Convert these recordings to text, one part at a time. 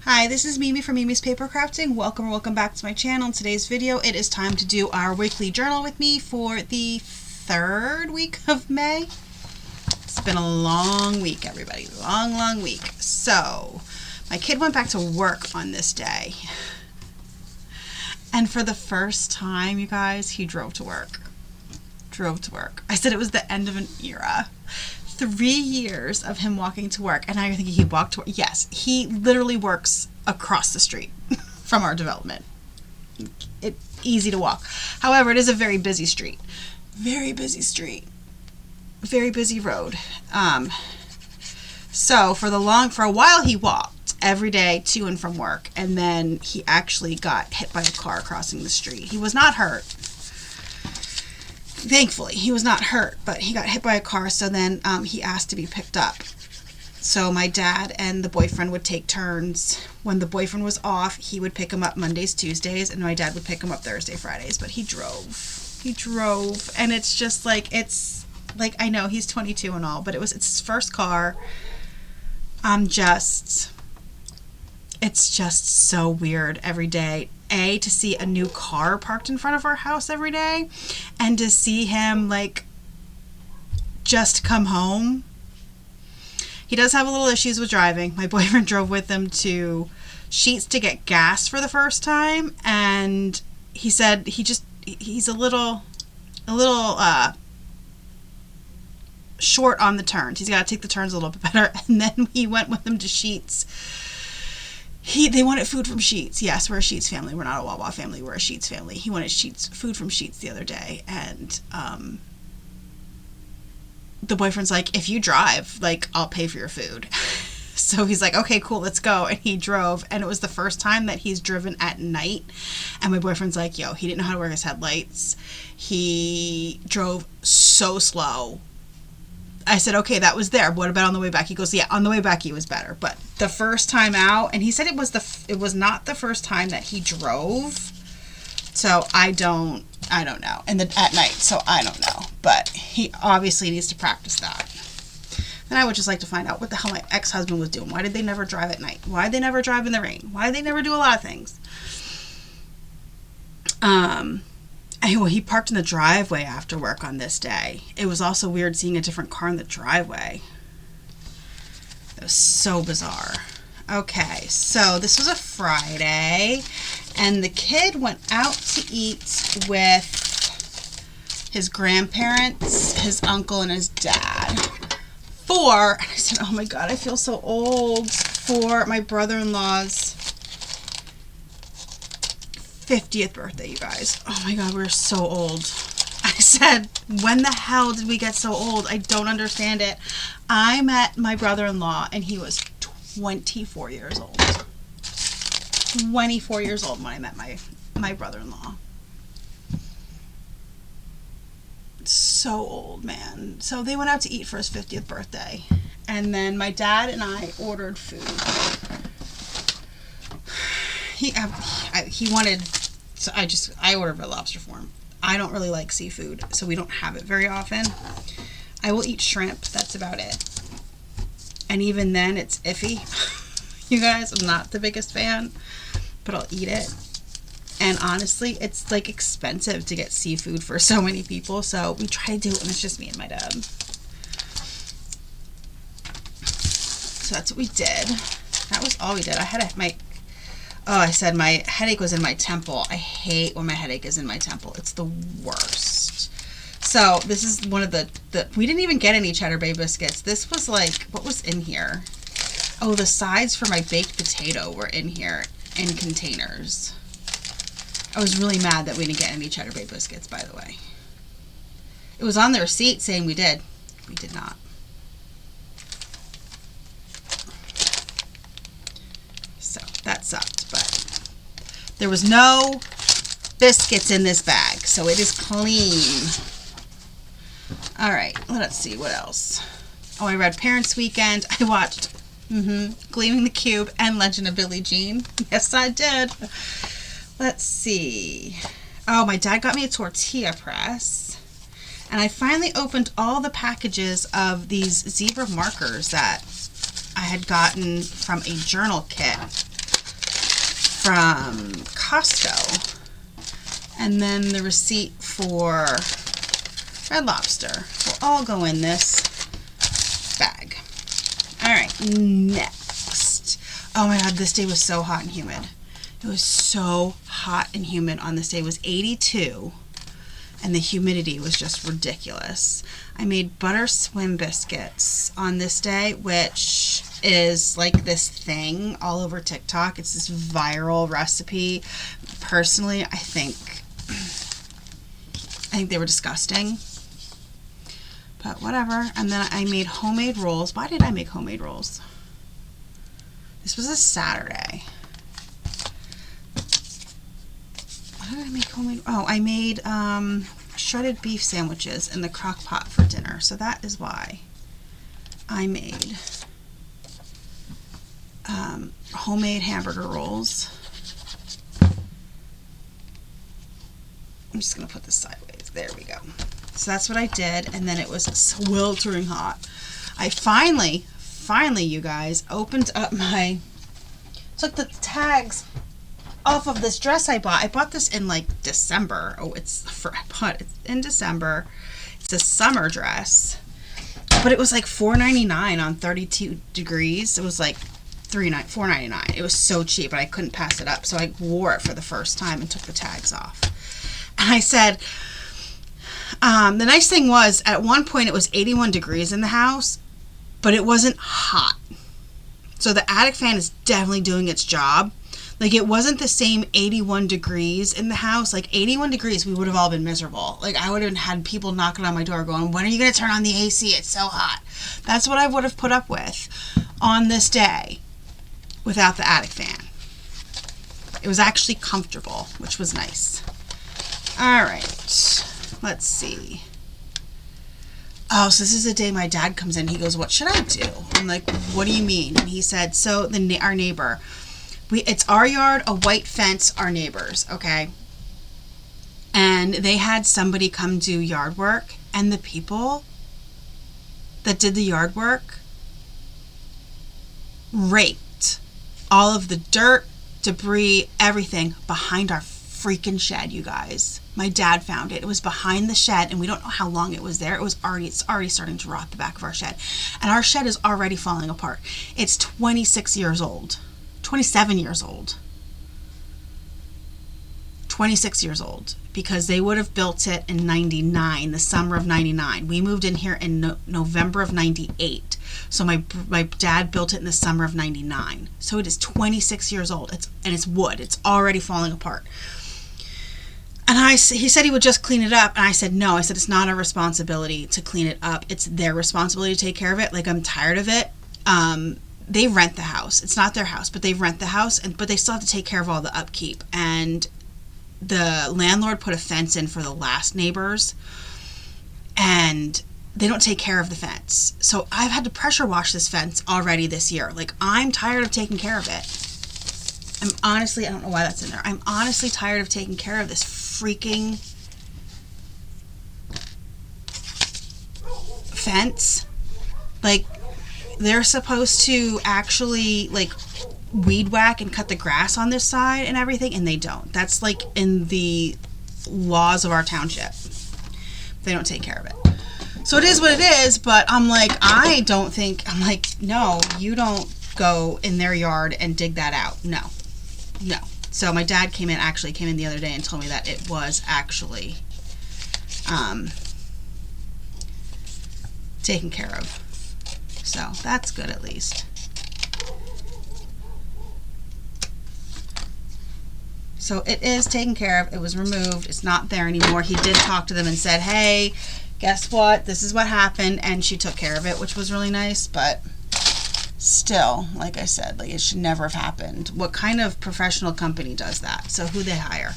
Hi, this is Mimi from Mimi's Paper Crafting. Welcome back to my channel. In today's video, it is time to do our weekly journal with me for the third week of May. It's been a long week, everybody. Long week. So, my kid went back to work on this day. And for the first time, you guys, he drove to work. I said it was the end of an era. 3 years of him walking to work, and now you're thinking he walked to work. Yes, he literally works across the street from our development. It's easy to walk. However, it is a very busy street. Very busy road. So for a while he walked every day to and from work, and then he actually got hit by a car crossing the street. He was not hurt. Thankfully, he was not hurt, but he got hit by a car, so then he asked to be picked up. So my dad and the boyfriend would take turns. When the boyfriend was off, he would pick him up Mondays, Tuesdays, and my dad would pick him up Thursday, Fridays, but he drove. And it's just like, I know he's 22 and all, but it's his first car. It's just so weird every day. To see a new car parked in front of our house every day, and to see him just come home. He does have a little issues with driving. My boyfriend drove with him to Sheetz to get gas for the first time, and he said he's a little short on the turns. He's got to take the turns a little bit better. And then we went with him to Sheetz. They wanted food from Sheetz. Yes, we're a Sheetz family. We're not a Wawa family. We're a Sheetz family. He wanted food from Sheetz the other day, and the boyfriend's like, if you drive, I'll pay for your food. So he's like, okay, cool, let's go. And he drove, and it was the first time that he's driven at night. And my boyfriend's like, yo, he didn't know how to work his headlights. He drove so slow. I said, okay, that was there. What about on the way back? He goes, yeah, on the way back he was better. But the first time out, and he said it was not the first time that he drove. So I don't know. And at night, so I don't know. But he obviously needs to practice that. And I would just like to find out what the hell my ex-husband was doing. Why did they never drive at night? Why did they never drive in the rain? Why did they never do a lot of things? Anyway, he parked in the driveway after work on this day. It was also weird seeing a different car in the driveway. It was so bizarre. Okay, so this was a Friday, and the kid went out to eat with his grandparents, his uncle, and his dad. And I said, oh my God, I feel so old, for my brother-in-law's 50th birthday, you guys. Oh my God, we're so old. I said, when the hell did we get so old? I don't understand it. I met my brother-in-law, and he was 24 years old. 24 years old when I met my brother-in-law. So old, man. So they went out to eat for his 50th birthday. And then my dad and I ordered food. He wanted, so I ordered Red Lobster for him. I don't really like seafood, so we don't have it very often. I will eat shrimp, that's about it. And even then, it's iffy. You guys, I'm not the biggest fan, but I'll eat it. And honestly, it's expensive to get seafood for so many people, so we try to do it when it's just me and my dad. So that's what we did. That was all we did. I said my headache was in my temple. I hate when my headache is in my temple. It's the worst. So this is one of the we didn't even get any Cheddar Bay biscuits. This was what was in here? Oh, the sides for my baked potato were in here in containers. I was really mad that we didn't get any Cheddar Bay biscuits, by the way. It was on the receipt saying we did. We did not. So that sucked, but there was no biscuits in this bag, so it is clean. All right, let's see what else. Oh, I read Parents Weekend. I watched Gleaming the Cube and Legend of Billie Jean. Yes, I did. Let's see. Oh, my dad got me a tortilla press. And I finally opened all the packages of these zebra markers that I had gotten from a journal kit from Costco. And then the receipt for Red Lobster will all go in this bag. All right, next. Oh my God, this day was so hot and humid. It was so hot and humid on this day. It was 82, and the humidity was just ridiculous. I made butter swim biscuits on this day, which is like this thing all over TikTok. It's this viral recipe. Personally, I think they were disgusting, but whatever. And then I made homemade rolls. Why did I make homemade rolls? This was a Saturday. Why did I make homemade? Oh, I made shredded beef sandwiches in the crock pot for dinner. So that is why I made homemade hamburger rolls. I'm just going to put this sideways. There we go. So that's what I did, and then it was sweltering hot. I finally, you guys, opened up took the tags off of this dress I bought. I bought this in like December. Oh, it's in December. It's a summer dress, but it was like $4.99 on 32 degrees. It was like $4.99. It was so cheap, and I couldn't pass it up. So I wore it for the first time and took the tags off. And I said, the nice thing was, at one point it was 81 degrees in the house, but it wasn't hot. So the attic fan is definitely doing its job. Like, it wasn't the same 81 degrees in the house. Like, 81 degrees, we would have all been miserable. Like, I would have had people knocking on my door going, when are you going to turn on the AC? It's so hot. That's what I would have put up with on this day without the attic fan. It was actually comfortable, which was nice. All right, let's see. Oh, so this is the day my dad comes in. He goes, what should I do? I'm like, what do you mean? And he said, so our neighbor, it's our yard, a white fence, our neighbors, okay? And they had somebody come do yard work, and the people that did the yard work raked all of the dirt, debris, everything behind our freaking shed, you guys. My dad found it. It was behind the shed, and we don't know how long it was there. It's already starting to rot the back of our shed. And our shed is already falling apart. It's 26 years old. 27 years old. 26 years old, because they would have built it in 99, the summer of 99. We moved in here in November of 98. So my dad built it in the summer of 99. So it is 26 years old. It's wood. It's already falling apart. And he said he would just clean it up. And I said, no. I said, it's not our responsibility to clean it up. It's their responsibility to take care of it. Like, I'm tired of it. They rent the house. It's not their house, but they rent the house, but they still have to take care of all the upkeep. And the landlord put a fence in for the last neighbors, and they don't take care of the fence. So I've had to pressure wash this fence already this year. Like, I'm tired of taking care of it. I don't know why that's in there. I'm honestly tired of taking care of this freaking fence. Like, they're supposed to actually, like, weed whack and cut the grass on this side and everything, and they don't. That's, like, in the laws of our township. They don't take care of it. So it is what it is, but I'm like, no, you don't go in their yard and dig that out. No. So my dad came in the other day and told me that it was actually taken care of. So that's good, at least. So it is taken care of. It was removed. It's not there anymore. He did talk to them and said, hey, guess what? This is what happened. And she took care of it, which was really nice. But still, like I said, like, it should never have happened. What kind of professional company does that? So who they hire?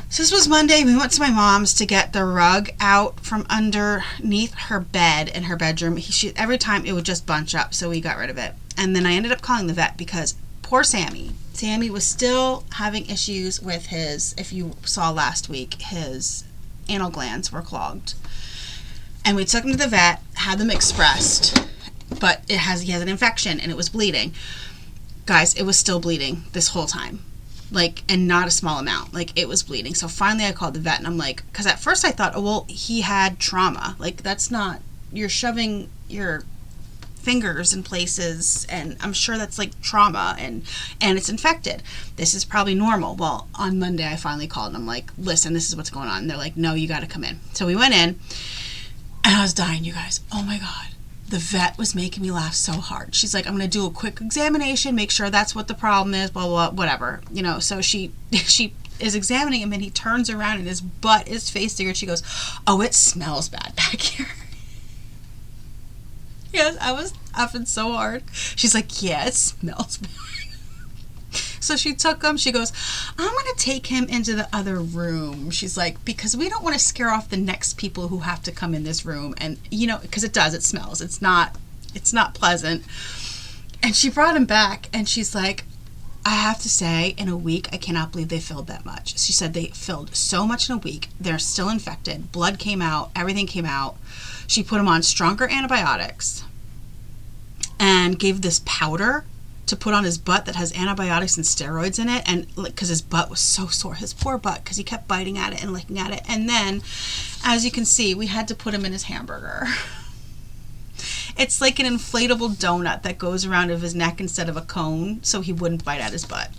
So this was Monday. We went to my mom's to get the rug out from underneath her bed in her bedroom. Every time it would just bunch up, so we got rid of it. And then I ended up calling the vet because poor Sammy was still having issues with his, if you saw last week, his anal glands were clogged. And we took him to the vet, had them expressed, but he has an infection and it was bleeding. Guys, it was still bleeding this whole time. like, and not a small amount. Like, it was bleeding. So finally I called the vet, and I'm like, because at first I thought, oh, well, he had trauma. Like, that's not, you're shoving your fingers in places, and I'm sure that's like trauma, and it's infected. This is probably normal. Well, on Monday I finally called, and I'm like, listen, this is what's going on. And they're like, no, you got to come in. So we went in, and I was dying, you guys. Oh my God. The vet was making me laugh so hard. She's like, I'm going to do a quick examination, make sure that's what the problem is, blah, blah, whatever. You know, so she is examining him, and he turns around and his butt is facing her. She goes, oh, it smells bad back here. Yes, I was laughing so hard. She's like, yeah, it smells bad. So she took him. She goes, I'm going to take him into the other room. She's like, because we don't want to scare off the next people who have to come in this room. And, you know, because it does. It smells. It's not pleasant. And she brought him back, and she's like, I have to say, in a week, I cannot believe they filled that much. She said they filled so much in a week. They're still infected. Blood came out. Everything came out. She put him on stronger antibiotics and gave this powder to put on his butt that has antibiotics and steroids in it, and because his butt was so sore, his poor butt, because he kept biting at it and licking at it. And then, as you can see, we had to put him in his hamburger. It's like an inflatable donut that goes around of his neck instead of a cone, so he wouldn't bite at his butt.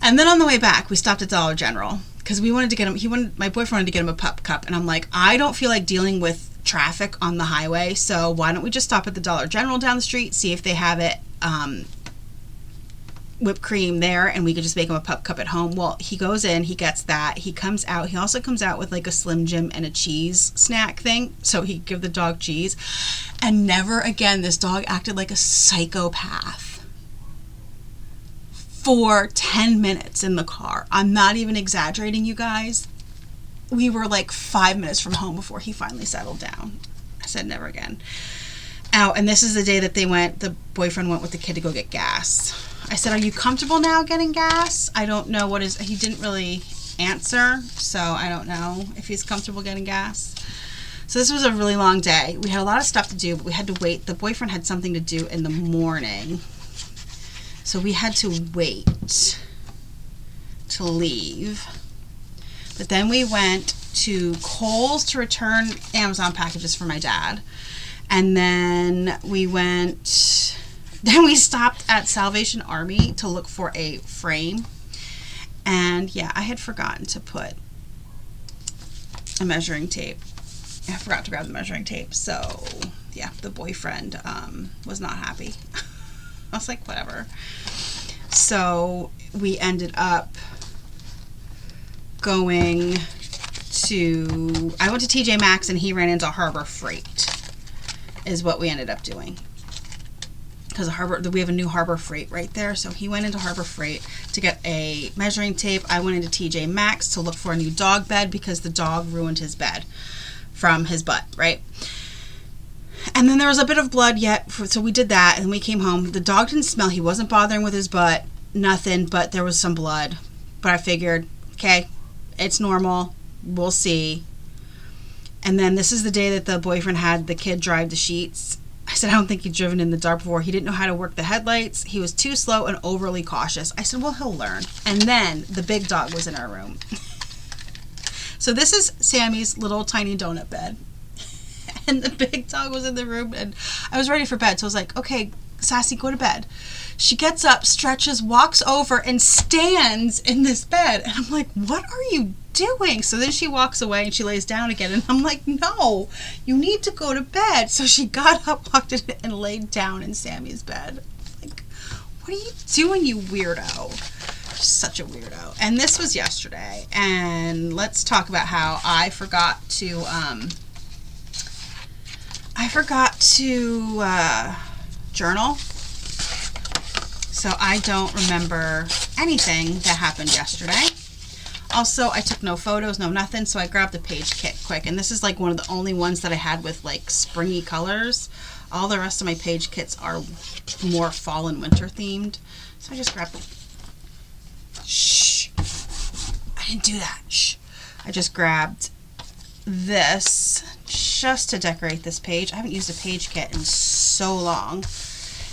And then on the way back, we stopped at Dollar General because we wanted to get him. My boyfriend wanted to get him a pup cup, and I'm like, I don't feel like dealing with traffic on the highway, so why don't we just stop at the Dollar General down the street, see if they have it, whipped cream there, and we could just make him a pup cup at home. Well, he goes in, he gets that, he comes out, he also comes out with like a Slim Jim and a cheese snack thing, so he give the dog cheese, and never again this dog acted like a psychopath for 10 minutes in the car. I'm not even exaggerating, you guys. We were like 5 minutes from home before he finally settled down. I said, never again. Oh, and this is the day that the boyfriend went with the kid to go get gas. I said, are you comfortable now getting gas? I don't know he didn't really answer, so I don't know if he's comfortable getting gas. So this was a really long day. We had a lot of stuff to do, but we had to wait. The boyfriend had something to do in the morning, so we had to wait to leave. But then we went to Kohl's to return Amazon packages for my dad. And then we stopped at Salvation Army to look for a frame. And yeah, I had forgotten to put a measuring tape. I forgot to grab the measuring tape. So yeah, the boyfriend was not happy. I was like, whatever. So we ended up going to, I went to TJ Maxx, and he ran into Harbor Freight is what we ended up doing, because we have a new Harbor Freight right there. So he went into Harbor Freight to get a measuring tape. I went into TJ Maxx to look for a new dog bed because the dog ruined his bed from his butt, right? And then there was a bit of blood yet, so we did that, and we came home. The dog didn't smell. He wasn't bothering with his butt, nothing, but there was some blood. But I figured, okay, it's normal. We'll see. And then this is the day that the boyfriend had the kid drive the sheets. I said, I don't think he'd driven in the dark before. He didn't know how to work the headlights. He was too slow and overly cautious. I said, well, he'll learn. And then the big dog was in our room. So this is Sammy's little tiny donut bed. And the big dog was in the room, and I was ready for bed. So I was like, okay, Sassy, go to bed. She gets up, stretches, walks over, and stands in this bed. And I'm like, what are you doing? So then she walks away and she lays down again. And I'm like, no, you need to go to bed. So she got up, walked in, and laid down in Sammy's bed. Like, what are you doing, you weirdo? Just such a weirdo. And this was yesterday. And let's talk about how I forgot to journal. So I don't remember anything that happened yesterday. Also, I took no photos, no nothing, so I grabbed the page kit quick. And this is like one of the only ones that I had with like springy colors. All the rest of my page kits are more fall and winter themed. So I just grabbed the... Shh. I didn't do that. Shh. I just grabbed this just to decorate this page. I haven't used a page kit in so long.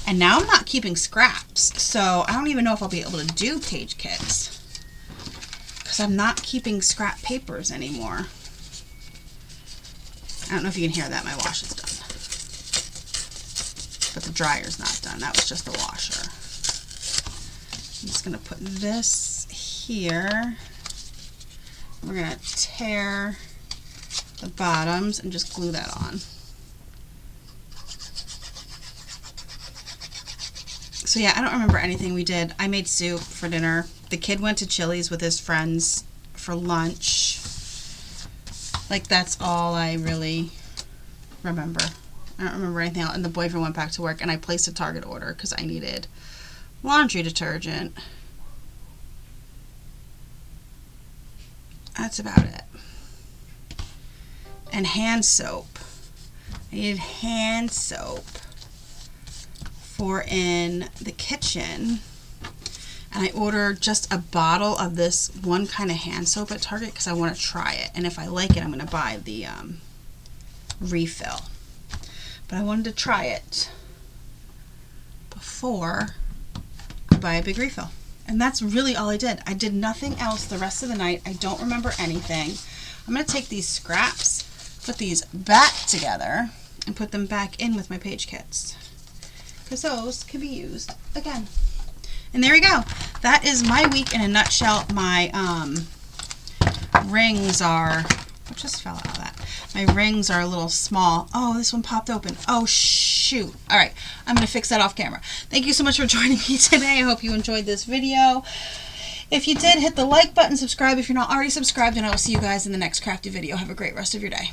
And now I'm not keeping scraps, so I don't even know if I'll be able to do page kits because I'm not keeping scrap papers anymore. I don't know if you can hear that. My wash is done. But the dryer's not done. That was just the washer. I'm just going to put this here. We're going to tear the bottoms and just glue that on. So yeah, I don't remember anything we did. I made soup for dinner. The kid went to Chili's with his friends for lunch. Like, that's all I really remember. I don't remember anything else. And the boyfriend went back to work, and I placed a Target order because I needed laundry detergent. That's about it. And hand soap. I needed hand soap for in the kitchen. And I ordered just a bottle of this one kind of hand soap at Target because I want to try it. And if I like it, I'm going to buy the refill. But I wanted to try it before I buy a big refill. And that's really all I did. I did nothing else the rest of the night. I don't remember anything. I'm going to take these scraps, put these back together, and put them back in with my page kits, because those can be used again. And there we go. That is my week in a nutshell. My rings are, what just fell out of that? My rings are a little small. Oh, this one popped open. Oh, shoot. All right, I'm going to fix that off camera. Thank you so much for joining me today. I hope you enjoyed this video. If you did, hit the like button, subscribe if you're not already subscribed, and I will see you guys in the next crafty video. Have a great rest of your day.